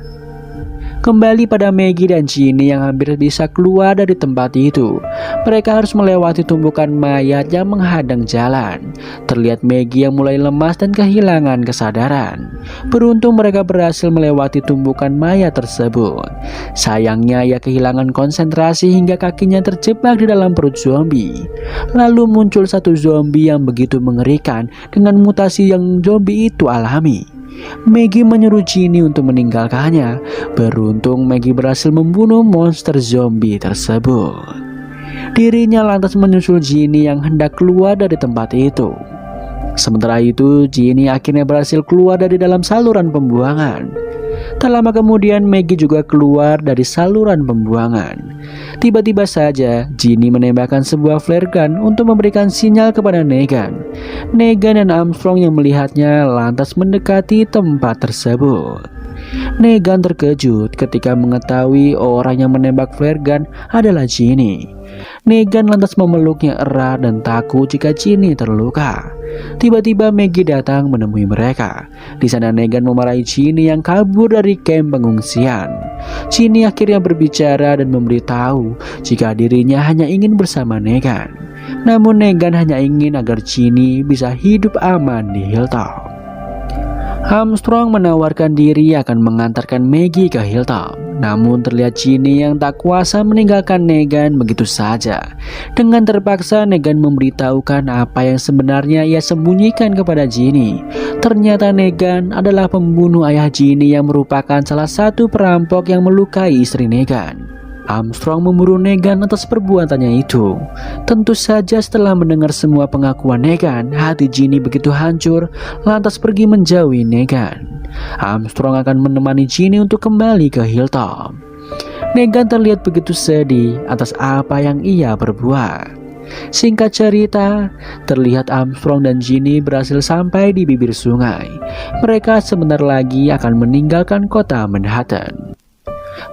Kembali pada Maggie dan Ginny yang hampir bisa keluar dari tempat itu. Mereka harus melewati tumpukan mayat yang menghadang jalan. Terlihat Maggie yang mulai lemas dan kehilangan kesadaran. Beruntung mereka berhasil melewati tumpukan mayat tersebut. Sayangnya ia kehilangan konsentrasi hingga kakinya terjebak di dalam perut zombie. Lalu muncul satu zombie yang begitu mengerikan dengan mutasi yang zombie itu alami. Maggie menyuruh Ginny untuk meninggalkannya. Beruntung Maggie berhasil membunuh monster zombie tersebut. Dirinya lantas menyusul Ginny yang hendak keluar dari tempat itu. Sementara itu Ginny akhirnya berhasil keluar dari dalam saluran pembuangan. Tak lama kemudian Maggie juga keluar dari saluran pembuangan. Tiba-tiba saja Ginny menembakkan sebuah flare gun untuk memberikan sinyal kepada Negan. Negan dan Armstrong yang melihatnya lantas mendekati tempat tersebut. Negan terkejut ketika mengetahui orang yang menembak flare gun adalah Ginny. Negan lantas memeluknya erat dan takut jika Ginny terluka. Tiba-tiba Maggie datang menemui mereka. Di sana Negan memarahi Ginny yang kabur dari kamp pengungsian. Ginny akhirnya berbicara dan memberitahu jika dirinya hanya ingin bersama Negan. Namun Negan hanya ingin agar Ginny bisa hidup aman di Hilltop. Armstrong menawarkan diri akan mengantarkan Maggie ke Hilltop. Namun terlihat Ginny yang tak kuasa meninggalkan Negan begitu saja. Dengan terpaksa Negan memberitahukan apa yang sebenarnya ia sembunyikan kepada Ginny. Ternyata Negan adalah pembunuh ayah Ginny yang merupakan salah satu perampok yang melukai istri Negan. Armstrong memburu Negan atas perbuatannya itu. Tentu saja setelah mendengar semua pengakuan Negan, hati Ginny begitu hancur, lantas pergi menjauhi Negan. Armstrong akan menemani Ginny untuk kembali ke Hilltop. Negan terlihat begitu sedih atas apa yang ia perbuat. Singkat cerita, terlihat Armstrong dan Ginny berhasil sampai di bibir sungai. Mereka sebentar lagi akan meninggalkan kota Manhattan.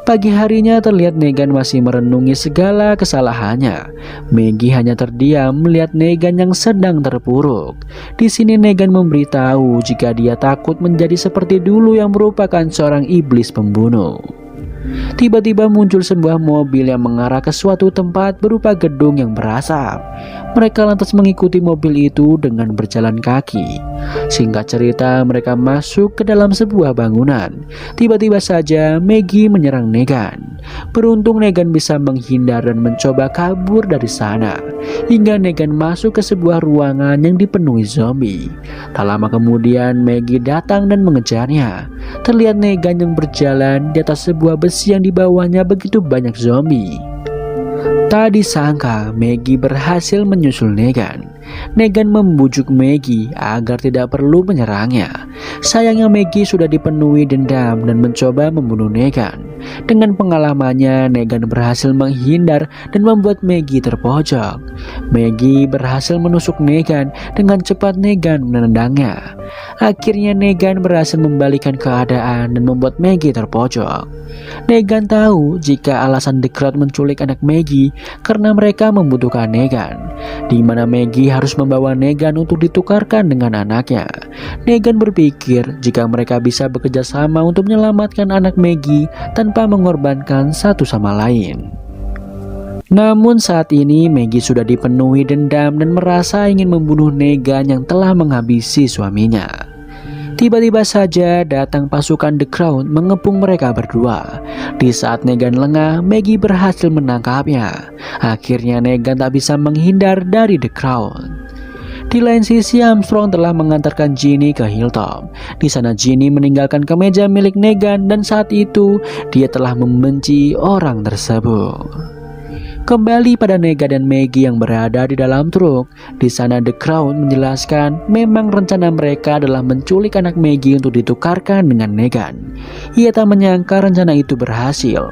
Pagi harinya terlihat Negan masih merenungi segala kesalahannya. Maggie hanya terdiam melihat Negan yang sedang terpuruk. Di sini Negan memberitahu jika dia takut menjadi seperti dulu yang merupakan seorang iblis pembunuh. Tiba-tiba muncul sebuah mobil yang mengarah ke suatu tempat berupa gedung yang berasap. Mereka lantas mengikuti mobil itu dengan berjalan kaki. Singkat cerita, mereka masuk ke dalam sebuah bangunan. Tiba-tiba saja Maggie menyerang Negan. Beruntung Negan bisa menghindar dan mencoba kabur dari sana, hingga Negan masuk ke sebuah ruangan yang dipenuhi zombie. Tak lama kemudian Maggie datang dan mengejarnya. Terlihat Negan yang berjalan di atas sebuah besi yang di bawahnya begitu banyak zombie. Tak disangka Maggie berhasil menyusul Negan. Negan membujuk Maggie agar tidak perlu menyerangnya. Sayangnya Maggie sudah dipenuhi dendam dan mencoba membunuh Negan. Dengan pengalamannya, Negan berhasil menghindar dan membuat Maggie terpojok. Maggie berhasil menusuk Negan. Dengan cepat Negan menendangnya. Akhirnya Negan berhasil membalikkan keadaan dan membuat Maggie terpojok. Negan tahu jika alasan The Crowd menculik anak Maggie karena mereka membutuhkan Negan, di mana Maggie harus membawa Negan untuk ditukarkan dengan anaknya. Negan berpikir jika mereka bisa bekerja sama untuk menyelamatkan anak Maggie tanpa mengorbankan satu sama lain. Namun saat ini Maggie sudah dipenuhi dendam dan merasa ingin membunuh Negan yang telah menghabisi suaminya. Tiba-tiba saja datang pasukan The Crowd mengepung mereka berdua. Di saat Negan lengah, Maggie berhasil menangkapnya. Akhirnya Negan tak bisa menghindar dari The Crowd. Di lain sisi, Armstrong telah mengantarkan Ginny ke Hilltop. Di sana Ginny meninggalkan kemeja milik Negan dan saat itu dia telah membenci orang tersebut. Kembali pada Negan dan Maggie yang berada di dalam truk. Di sana The Crowd menjelaskan memang rencana mereka adalah menculik anak Maggie untuk ditukarkan dengan Negan. Ia tak menyangka rencana itu berhasil.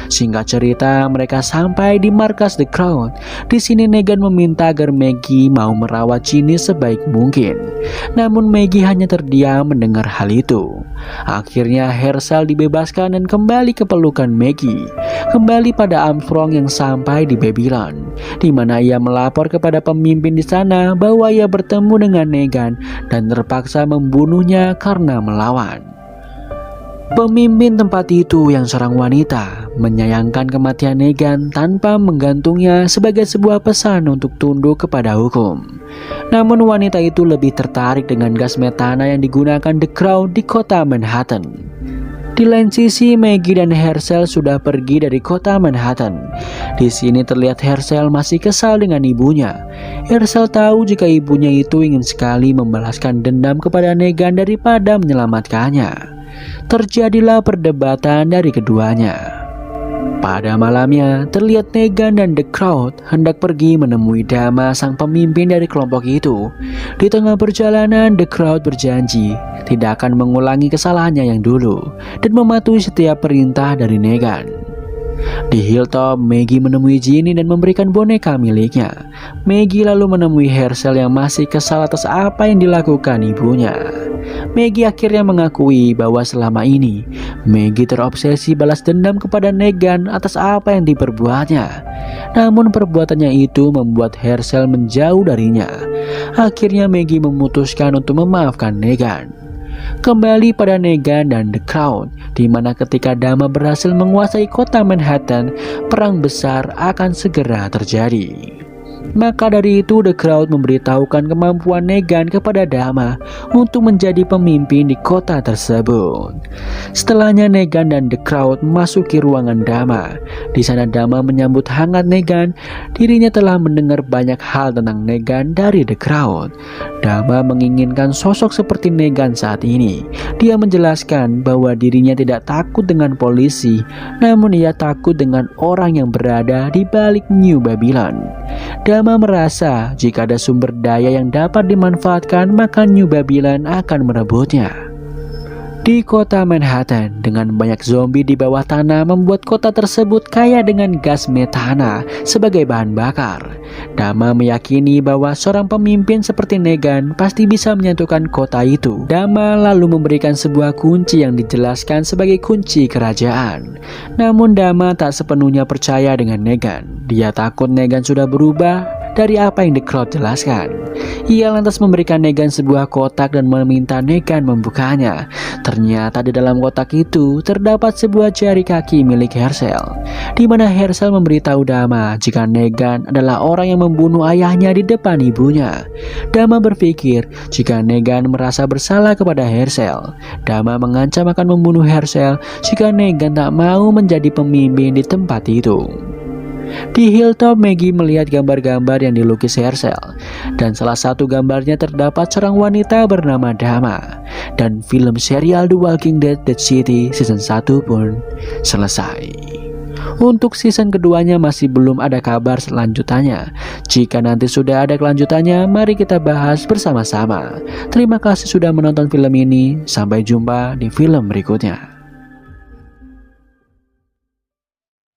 Singkat cerita, mereka sampai di markas The Crowd. Di sini Negan meminta agar Maggie mau merawat Ginny sebaik mungkin. Namun Maggie hanya terdiam mendengar hal itu. Akhirnya Hershel dibebaskan dan kembali ke pelukan Maggie. Kembali pada Armstrong yang sampai di Babylon, di mana ia melapor kepada pemimpin di sana bahwa ia bertemu dengan Negan dan terpaksa membunuhnya karena melawan. Pemimpin tempat itu yang seorang wanita menyayangkan kematian Negan tanpa menggantungnya sebagai sebuah pesan untuk tunduk kepada hukum. Namun wanita itu lebih tertarik dengan gas metana yang digunakan The Crowd di kota Manhattan. Di lain sisi, Maggie dan Hershel sudah pergi dari kota Manhattan. Di sini terlihat Hershel masih kesal dengan ibunya. Hershel tahu jika ibunya itu ingin sekali membalaskan dendam kepada Negan daripada menyelamatkannya. Terjadilah perdebatan dari keduanya. Pada malamnya, terlihat Negan dan The Crowd hendak pergi menemui Dama, sang pemimpin dari kelompok itu. Di tengah perjalanan, The Crowd berjanji tidak akan mengulangi kesalahannya yang dulu dan mematuhi setiap perintah dari Negan. Di Hilltop, Maggie menemui Ginny dan memberikan boneka miliknya. Maggie lalu menemui Hershel yang masih kesal atas apa yang dilakukan ibunya. Maggie akhirnya mengakui bahwa selama ini Maggie terobsesi balas dendam kepada Negan atas apa yang diperbuatnya. Namun perbuatannya itu membuat Hershel menjauh darinya. Akhirnya Maggie memutuskan untuk memaafkan Negan. Kembali pada Negan dan The Crowd, di mana ketika Dama berhasil menguasai kota Manhattan, perang besar akan segera terjadi. Maka dari itu The Crowd memberitahukan kemampuan Negan kepada Dama untuk menjadi pemimpin di kota tersebut. Setelahnya Negan dan The Crowd memasuki ruangan Dama. Di sana Dama menyambut hangat Negan. Dirinya telah mendengar banyak hal tentang Negan dari The Crowd. Dama menginginkan sosok seperti Negan saat ini. Dia menjelaskan bahwa dirinya tidak takut dengan polisi, namun ia takut dengan orang yang berada di balik New Babylon. Dama merasa jika ada sumber daya yang dapat dimanfaatkan, maka New Babylon akan merebutnya. Di kota Manhattan, dengan banyak zombie di bawah tanah membuat kota tersebut kaya dengan gas metana sebagai bahan bakar. Dama meyakini bahwa seorang pemimpin seperti Negan pasti bisa menyatukan kota itu. Dama lalu memberikan sebuah kunci yang dijelaskan sebagai kunci kerajaan. Namun Dama tak sepenuhnya percaya dengan Negan. Dia takut Negan sudah berubah dari apa yang The Crowd jelaskan. Ia lantas memberikan Negan sebuah kotak dan meminta Negan membukanya. Ternyata di dalam kotak itu terdapat sebuah jari kaki milik Herschel, di mana Herschel memberitahu Dama jika Negan adalah orang yang membunuh ayahnya di depan ibunya. Dama berpikir jika Negan merasa bersalah kepada Herschel. Dama mengancam akan membunuh Herschel jika Negan tak mau menjadi pemimpin di tempat itu. Di Hilltop, Maggie melihat gambar-gambar yang dilukis Herschel, dan salah satu gambarnya terdapat seorang wanita bernama Dama. Dan film serial The Walking Dead Dead City season 1 pun selesai. Untuk season keduanya masih belum ada kabar selanjutannya. Jika nanti sudah ada kelanjutannya, mari kita bahas bersama-sama. Terima kasih sudah menonton film ini. Sampai jumpa di film berikutnya.